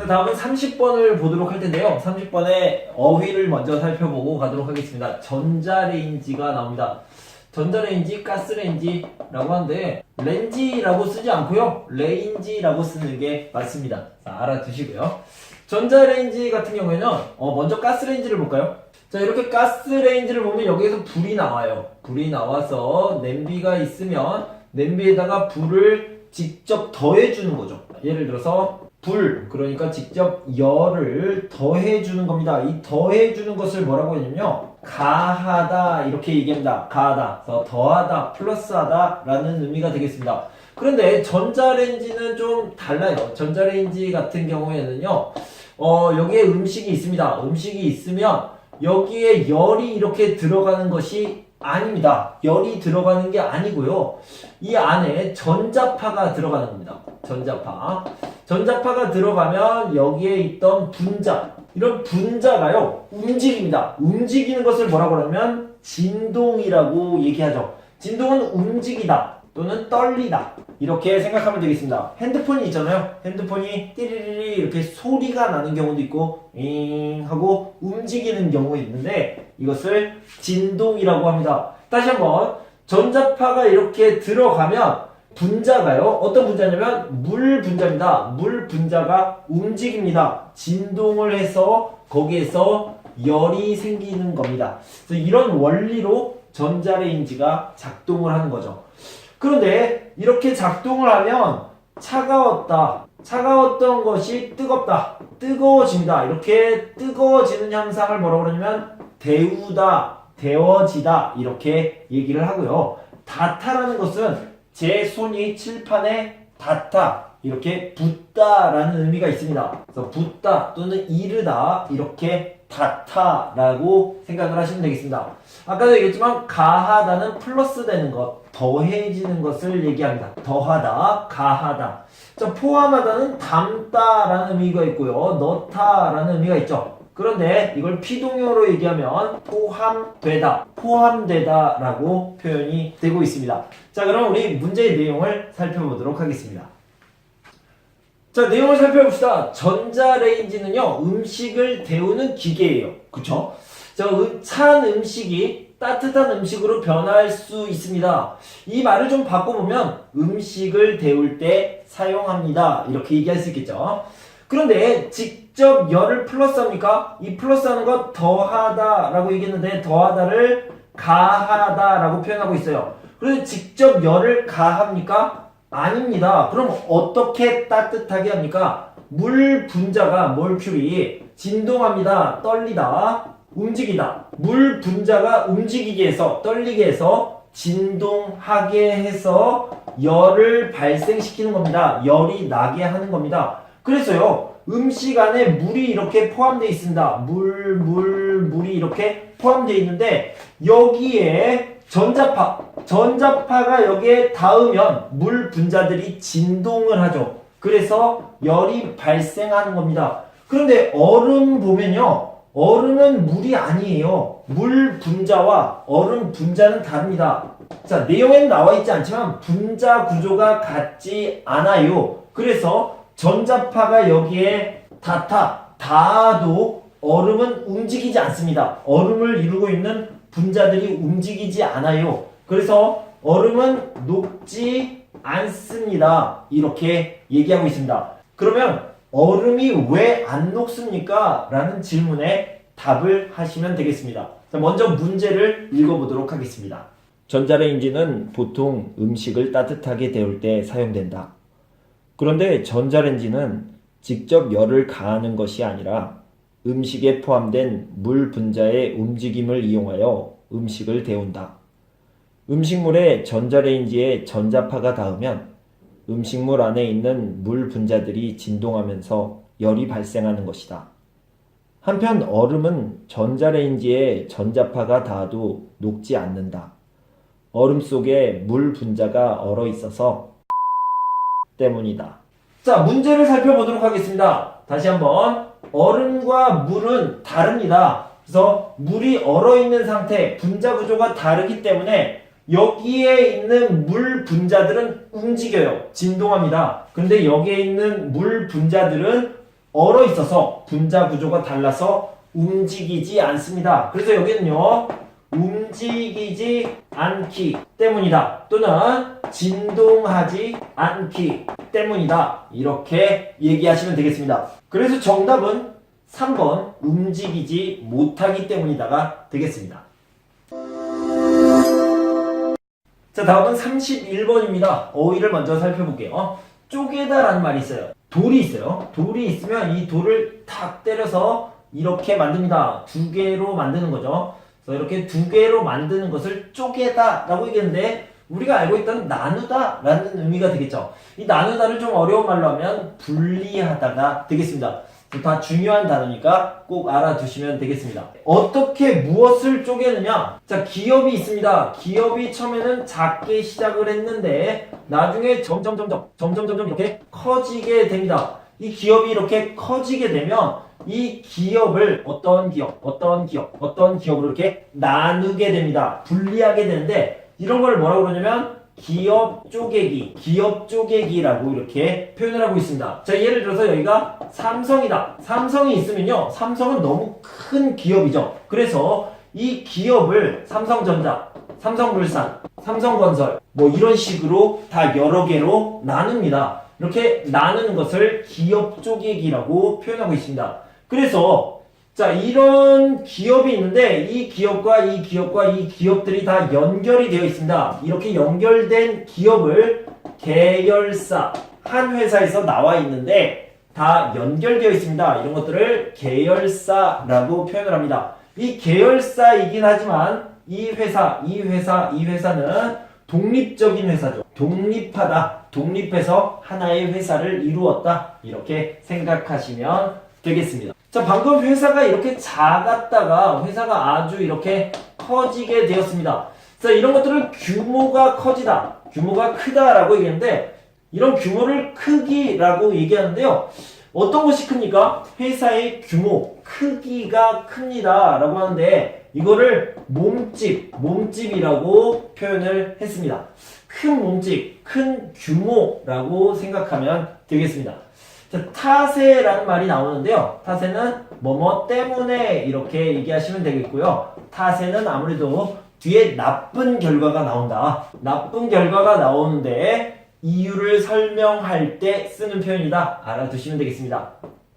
자, 다음은 30번을 보도록 할 텐데요. 30번의 어휘를 먼저 살펴보고 가도록 하겠습니다. 전자레인지가 나옵니다. 전자레인지, 가스레인지라고 하는데 렌지라고 쓰지 않고요. 레인지라고 쓰는 게 맞습니다. 자, 알아두시고요. 전자레인지 같은 경우에는 먼저 가스레인지를 볼까요? 자, 이렇게 가스레인지를 보면 여기에서 불이 나와요. 불이 나와서 냄비가 있으면 냄비에다가 불을 직접 더해주는 거죠. 예를 들어서 불, 그러니까 직접 열을 더해주는 겁니다. 이 더해주는 것을 뭐라고 하냐면요, 가하다 이렇게 얘기합니다. 가하다, 그래서 더하다, 플러스하다 라는 의미가 되겠습니다. 그런데 전자레인지는 좀 달라요. 전자레인지 같은 경우에는요, 여기에 음식이 있습니다. 음식이 있으면 여기에 열이 이렇게 들어가는 것이 아닙니다. 열이 들어가는 게 아니고요. 이 안에 전자파가 들어가는 겁니다. 전자파가 들어가면 여기에 있던 분자, 이런 분자가요, 움직입니다. 움직이는 것을 뭐라고 하냐면 진동이라고 얘기하죠. 진동은 움직이다 또는 떨리다 이렇게 생각하면 되겠습니다. 핸드폰이 있잖아요. 핸드폰이 띠리리리 이렇게 소리가 나는 경우도 있고 잉 하고 움직이는 경우가 있는데 이것을 진동이라고 합니다. 다시 한번, 전자파가 이렇게 들어가면 분자가요, 어떤 분자냐면 물 분자입니다. 물 분자가 움직입니다. 진동을 해서 거기에서 열이 생기는 겁니다. 그래서 이런 원리로 전자레인지가 작동을 하는 거죠. 그런데 이렇게 작동을 하면 차가웠던 것이 뜨겁다, 뜨거워집니다. 이렇게 뜨거워지는 현상을 뭐라고 그러냐면 데우다, 데워지다 이렇게 얘기를 하고요. 닿다라는 것은 제 손이 칠판에 닿다, 이렇게 붙다라는 의미가 있습니다. 그래서 붙다 또는 이르다, 이렇게 닿다라고 생각을 하시면 되겠습니다. 아까도 얘기했지만 가하다는 플러스 되는 것, 더해지는 것을 얘기합니다. 더하다, 가하다. 자, 포함하다는 담다라는 의미가 있고요. 넣다라는 의미가 있죠. 그런데 이걸 피동형으로 얘기하면 포함되다 라고 표현이 되고 있습니다. 자, 그럼 우리 문제의 내용을 살펴보도록 하겠습니다. 자, 내용을 살펴봅시다. 전자레인지는요, 음식을 데우는 기계예요. 그쵸? 찬 음식이 따뜻한 음식으로 변할 수 있습니다. 이 말을 좀 바꿔보면 음식을 데울 때 사용합니다, 이렇게 얘기할 수 있겠죠. 그런데 직접 열을 플러스합니까? 이 플러스하는 것 더하다 라고 얘기했는데 더하다를 가하다 라고 표현하고 있어요. 그런데 직접 열을 가합니까? 아닙니다. 그럼 어떻게 따뜻하게 합니까? 물 분자가, 몰큐리 진동합니다. 떨리다, 움직이다. 물 분자가 움직이게 해서, 떨리게 해서, 진동하게 해서 열을 발생시키는 겁니다. 열이 나게 하는 겁니다. 그래서요, 음식 안에 물이 이렇게 포함되어 있습니다. 물이 이렇게 포함되어 있는데 여기에 전자파가 여기에 닿으면 물 분자들이 진동을 하죠. 그래서 열이 발생하는 겁니다. 그런데 얼음 보면요, 얼음은 물이 아니에요. 물 분자와 얼음 분자는 다릅니다. 자, 내용에는 나와 있지 않지만 분자 구조가 같지 않아요. 그래서 전자파가 여기에 닿아도 얼음은 움직이지 않습니다. 얼음을 이루고 있는 분자들이 움직이지 않아요. 그래서 얼음은 녹지 않습니다, 이렇게 얘기하고 있습니다. 그러면 얼음이 왜 안 녹습니까? 라는 질문에 답을 하시면 되겠습니다. 자, 먼저 문제를 읽어보도록 하겠습니다. 전자레인지는 보통 음식을 따뜻하게 데울 때 사용된다. 그런데 전자레인지는 직접 열을 가하는 것이 아니라 음식에 포함된 물 분자의 움직임을 이용하여 음식을 데운다. 음식물에 전자레인지에 전자파가 닿으면 음식물 안에 있는 물 분자들이 진동하면서 열이 발생하는 것이다. 한편 얼음은 전자레인지에 전자파가 닿아도 녹지 않는다. 얼음 속에 물 분자가 얼어 있어서 때문이다. 자, 문제를 살펴보도록 하겠습니다. 다시 한번, 얼음과 물은 다릅니다. 그래서 물이 얼어있는 상태, 분자 구조가 다르기 때문에 여기에 있는 물 분자들은 움직여요. 진동합니다. 근데 여기에 있는 물 분자들은 얼어 있어서 분자 구조가 달라서 움직이지 않습니다. 그래서 여기는요, 움직이지 않기 때문이다. 또는 진동하지 않기 때문이다. 이렇게 얘기하시면 되겠습니다. 그래서 정답은 3번 움직이지 못하기 때문이다가 되겠습니다. 자, 다음은 31번입니다. 어휘를 먼저 살펴볼게요. 쪼개다라는 말이 있어요. 돌이 있어요. 돌이 있으면 이 돌을 탁 때려서 이렇게 만듭니다. 두 개로 만드는 거죠. 그래서 이렇게 두 개로 만드는 것을 쪼개다 라고 얘기했는데, 우리가 알고 있던 나누다 라는 의미가 되겠죠. 이 나누다를 좀 어려운 말로 하면 분리하다가 되겠습니다. 다 중요한 단어니까 꼭 알아두시면 되겠습니다. 어떻게 무엇을 쪼개느냐? 자, 기업이 있습니다. 기업이 처음에는 작게 시작을 했는데 나중에 점점 이렇게 커지게 됩니다. 이 기업이 이렇게 커지게 되면 이 기업을 어떤 기업으로 이렇게 나누게 됩니다. 분리하게 되는데, 이런 걸 뭐라고 그러냐면 기업 쪼개기라고 이렇게 표현을 하고 있습니다. 자, 예를 들어서 여기가 삼성이다. 삼성이 있으면요, 삼성은 너무 큰 기업이죠. 그래서 이 기업을 삼성전자, 삼성물산, 삼성건설 뭐 이런 식으로 다 여러 개로 나눕니다. 이렇게 나누는 것을 기업 쪼개기라고 표현하고 있습니다. 그래서 자, 이런 기업이 있는데 이 기업과 이 기업들이 다 연결이 되어 있습니다. 이렇게 연결된 기업을 계열사, 한 회사에서 나와 있는데 다 연결되어 있습니다. 이런 것들을 계열사라고 표현을 합니다. 이 계열사이긴 하지만 이 회사는 독립적인 회사죠. 독립해서 하나의 회사를 이루었다. 이렇게 생각하시면 되겠습니다. 자, 방금 회사가 이렇게 작았다가 회사가 아주 이렇게 커지게 되었습니다. 자, 이런 것들을 규모가 크다라고 얘기하는데, 이런 규모를 크기라고 얘기하는데요. 어떤 것이 큽니까? 회사의 규모, 크기가 큽니다 라고 하는데, 이거를 몸집이라고 표현을 했습니다. 큰 몸집, 큰 규모라고 생각하면 되겠습니다. 자, 타세라는 말이 나오는데요. 타세는 뭐뭐 때문에 이렇게 얘기하시면 되겠고요. 타세는 아무래도 뒤에 나쁜 결과가 나온다. 나쁜 결과가 나오는데 이유를 설명할 때 쓰는 표현이다. 알아두시면 되겠습니다.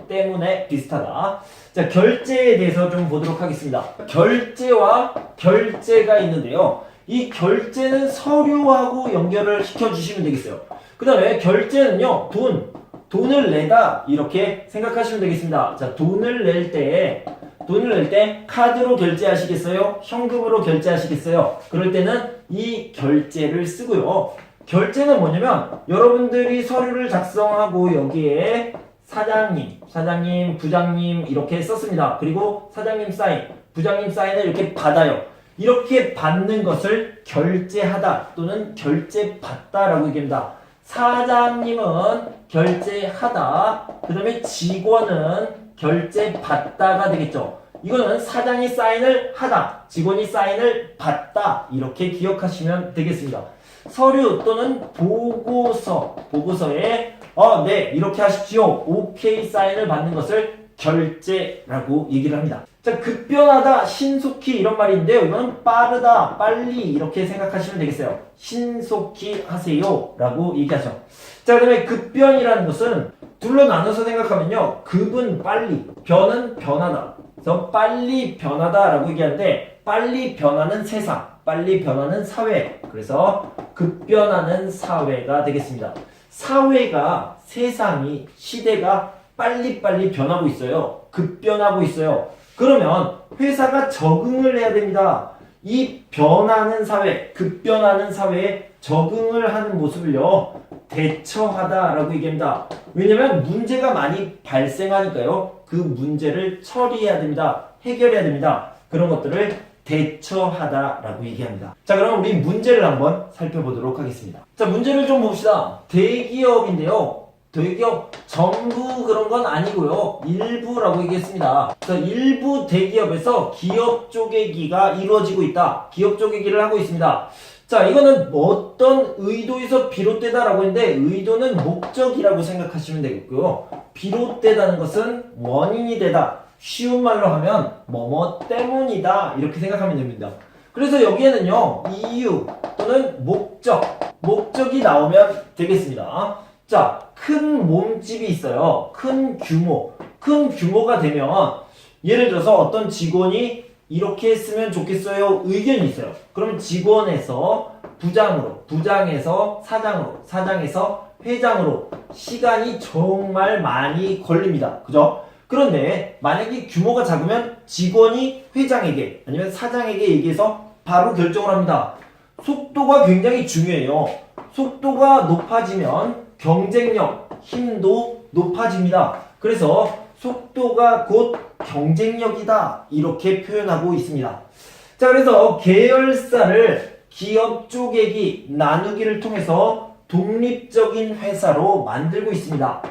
때문에 비슷하다. 자, 결제에 대해서 좀 보도록 하겠습니다. 결제와 결제가 있는데요. 이 결제는 서류하고 연결을 시켜주시면 되겠어요. 그 다음에 결제는요, 돈을 내다 이렇게 생각하시면 되겠습니다. 자, 돈을 낼 때 카드로 결제하시겠어요? 현금으로 결제하시겠어요? 그럴 때는 이 결제를 쓰고요. 결제는 뭐냐면 여러분들이 서류를 작성하고 여기에 사장님, 부장님 이렇게 썼습니다. 그리고 사장님 사인, 부장님 사인을 이렇게 받아요. 이렇게 받는 것을 결제하다 또는 결제받다라고 얘기합니다. 사장님은 결제하다, 그 다음에 직원은 결제받다가 되겠죠. 이거는 사장이 사인을 하다, 직원이 사인을 받다 이렇게 기억하시면 되겠습니다. 서류 또는 보고서에 네, 이렇게 하십시오. 오케이 사인을 받는 것을 결제라고 얘기를 합니다. 자, 급변하다, 신속히 이런 말인데요. 이거는 빠르다, 빨리 이렇게 생각하시면 되겠어요. 신속히 하세요 라고 얘기하죠. 자, 그 다음에 급변이라는 것은 둘로 나눠서 생각하면요. 급은 빨리, 변은 변하다. 그래서 빨리 변하다 라고 얘기하는데, 빨리 변하는 세상, 빨리 변하는 사회. 그래서 급변하는 사회가 되겠습니다. 사회가, 세상이, 시대가 빨리빨리 변하고 있어요. 급변하고 있어요. 그러면 회사가 적응을 해야 됩니다. 이 변하는 사회, 급변하는 사회에 적응을 하는 모습을요, 대처하다라고 얘기합니다. 왜냐면 문제가 많이 발생하니까요. 그 문제를 처리해야 됩니다. 해결해야 됩니다. 그런 것들을 대처하다라고 얘기합니다. 자, 그럼 우리 문제를 한번 살펴보도록 하겠습니다. 자, 문제를 좀 봅시다. 대기업인데요. 대기업 전부 그런 건 아니고요. 일부라고 얘기했습니다. 그래서 일부 대기업에서 기업 쪼개기가 이루어지고 있다. 기업 쪼개기를 하고 있습니다. 자, 이거는 어떤 의도에서 비롯되다라고 했는데 의도는 목적이라고 생각하시면 되겠고요. 비롯되다는 것은 원인이 되다. 쉬운 말로 하면 뭐뭐 때문이다 이렇게 생각하면 됩니다. 그래서 여기에는요 이유 또는 목적이 나오면 되겠습니다. 자, 큰 몸집이 있어요. 큰 규모가 되면 예를 들어서 어떤 직원이 이렇게 했으면 좋겠어요 의견이 있어요. 그러면 직원에서 부장으로, 부장에서 사장으로, 사장에서 회장으로 시간이 정말 많이 걸립니다. 그죠? 그런데 만약에 규모가 작으면 직원이 회장에게 아니면 사장에게 얘기해서 바로 결정을 합니다. 속도가 굉장히 중요해요. 속도가 높아지면 경쟁력, 힘도 높아집니다. 그래서 속도가 곧 경쟁력이다 이렇게 표현하고 있습니다. 자, 그래서 계열사를 기업 쪼개기, 나누기를 통해서 독립적인 회사로 만들고 있습니다.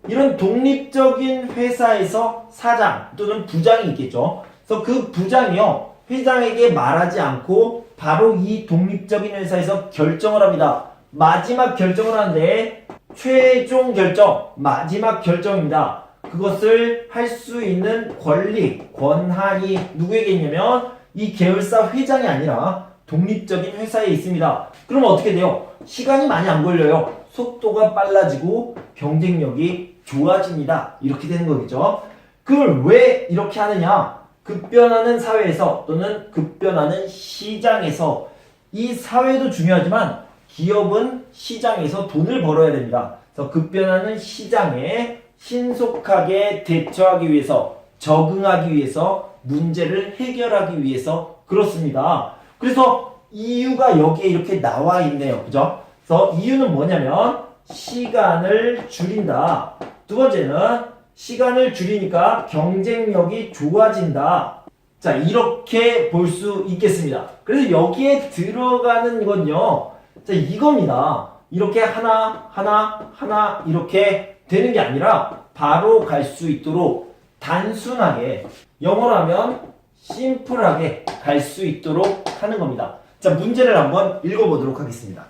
이런 독립적인 회사에서 사장 또는 부장이 있겠죠. 그래서 그 부장이요 회장에게 말하지 않고 바로 이 독립적인 회사에서 결정을 합니다. 마지막 결정을 하는데 최종 결정, 마지막 결정입니다. 그것을 할 수 있는 권리, 권한이 누구에게 있냐면 이 계열사 회장이 아니라 독립적인 회사에 있습니다. 그러면 어떻게 돼요? 시간이 많이 안 걸려요. 속도가 빨라지고 경쟁력이 좋아집니다. 이렇게 되는 거겠죠. 그걸 왜 이렇게 하느냐? 급변하는 사회에서 또는 급변하는 시장에서 이 사회도 중요하지만 기업은 시장에서 돈을 벌어야 됩니다. 그래서 급변하는 시장에 신속하게 대처하기 위해서 적응하기 위해서 문제를 해결하기 위해서 그렇습니다. 그래서 이유가 여기에 이렇게 나와 있네요. 그죠? 그래서 이유는 뭐냐면 시간을 줄인다. 두 번째는 시간을 줄이니까 경쟁력이 좋아진다. 자, 이렇게 볼 수 있겠습니다. 그래서 여기에 들어가는 건요. 자, 이겁니다. 이렇게 하나 이렇게 되는 게 아니라 바로 갈 수 있도록 단순하게 영어로 하면 심플하게 갈 수 있도록 하는 겁니다. 자, 문제를 한번 읽어보도록 하겠습니다.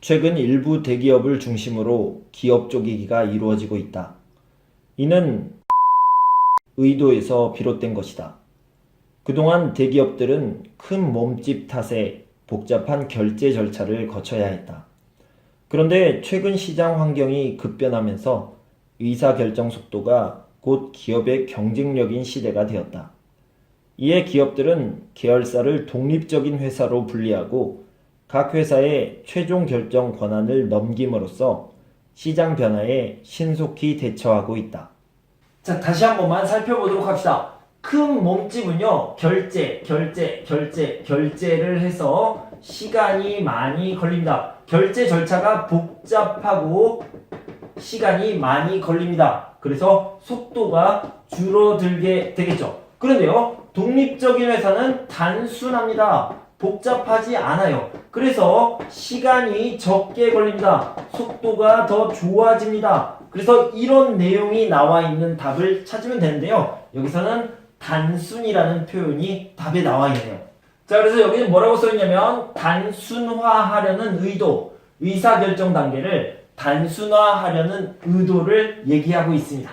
최근 일부 대기업을 중심으로 기업 쪼개기가 이루어지고 있다. 이는 의도에서 비롯된 것이다. 그동안 대기업들은 큰 몸집 탓에 복잡한 결제 절차를 거쳐야 했다. 그런데 최근 시장 환경이 급변하면서 의사결정 속도가 곧 기업의 경쟁력인 시대가 되었다. 이에 기업들은 계열사를 독립적인 회사로 분리하고 각 회사에 최종 결정 권한을 넘김으로써 시장 변화에 신속히 대처하고 있다. 자, 다시 한 번만 살펴보도록 합시다. 큰 몸집은요, 결제를 해서 시간이 많이 걸립니다. 결제 절차가 복잡하고 시간이 많이 걸립니다. 그래서 속도가 줄어들게 되겠죠. 그런데요, 독립적인 회사는 단순합니다. 복잡하지 않아요. 그래서 시간이 적게 걸립니다. 속도가 더 좋아집니다. 그래서 이런 내용이 나와 있는 답을 찾으면 되는데요. 여기서는 단순이라는 표현이 답에 나와 있네요. 자, 그래서 여기는 뭐라고 써있냐면 단순화하려는 의도, 의사결정 단계를 단순화하려는 의도를 얘기하고 있습니다.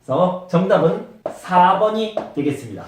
그래서 정답은 4번이 되겠습니다.